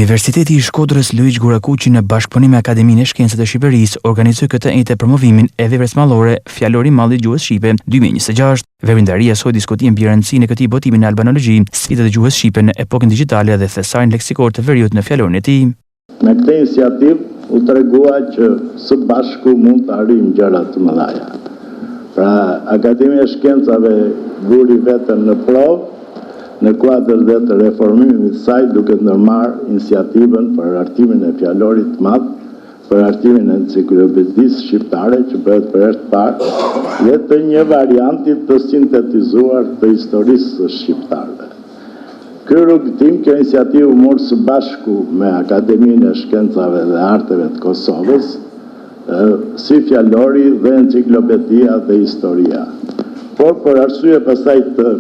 Universiteti i Shkodrës Luiq Gurakuqi në bashkëpunim me Akademinë e Shkencave të Shqipërisë organizoi këtë ete promovimin e veprës mallore Fjalori i Mallit Gjuhës Shqipe 2026. Veprimtaria soi diskutoi mbi rëndësinë e këtij botimi në albanologji, sfidat e gjuhës shqipe në epokën digjitale dhe thesarin leksikor të veriut në fjalorin e tij. Me këtë iniciativë u tregua që së bashku mund të arrijmë gjëra të mëdha. Pra, Akademia e Shkencave vuri veten në provë në kuadër dhe të reformimit të saj, duke ndërmarrë iniciativën për hartimin e fjalorit të madh, për hartimin e enciklopedisë shqiptare që bëhet për herë të parë dhe të një varianti të sintetizuar të historisë së shqiptarëve. Ky rrugëtim, kjo iniciativë morë së bashku me Akademinë e Shkencave dhe Arteve të Kosovës, si fjalori dhe enciklopedia dhe historia. Por për arsye pastaj të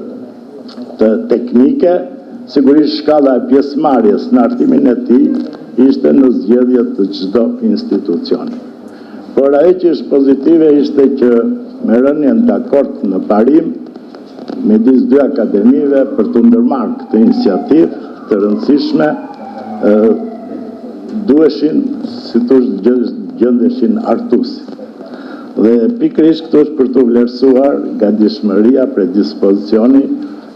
teknike, sigurisht shkalla e pjesëmarrjes në hartimin e tij ishte në zgjedhje të çdo institucioni. Por ajo që është pozitive ishte që me rënien dakord në parim midis dy akademive për të ndërmarrë këtë iniciativë të rëndësishme, duheshin, si thosh, gjendeshin artuesi. Dhe pikërisht këto është për të vlerësuar gatishmëria, predispozicioni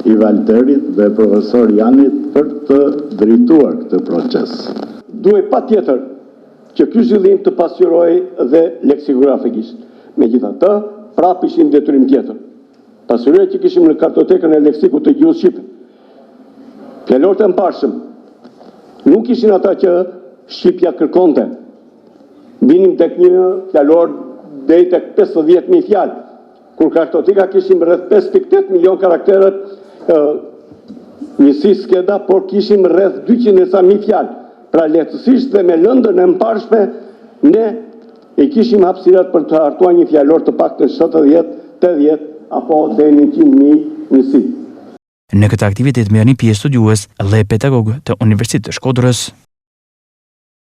i Valterit dhe profesor Janit për të drejtuar këtë proces. Duhet patjetër që ky zhvillim të pasqyrohej dhe leksikografikisht. Megjithatë, prapë ishim detyrim tjetër. Pasqyroja që kishim në kartotekën e leksikut të gjuhës shqipe. Fjalorët e mbarshëm nuk ishin ata që shqipja kërkonte. Vinim tek një fjalor deri tek 50.000 fjalë, kur kartoteka kishim rreth 5.8 milion karakterët njësi skeda, por kishim rreth 200.000 fjalë. Pra lehtësisht dhe me lëndën e mbarshme, ne e kishim hapësirat për të hartuar një fjalor të paktën 70, 80 apo deri në 100.000 njësi. Në këtë aktivitet merrnin pjesë studiues dhe pedagogë të Universitetit të Shkodrës.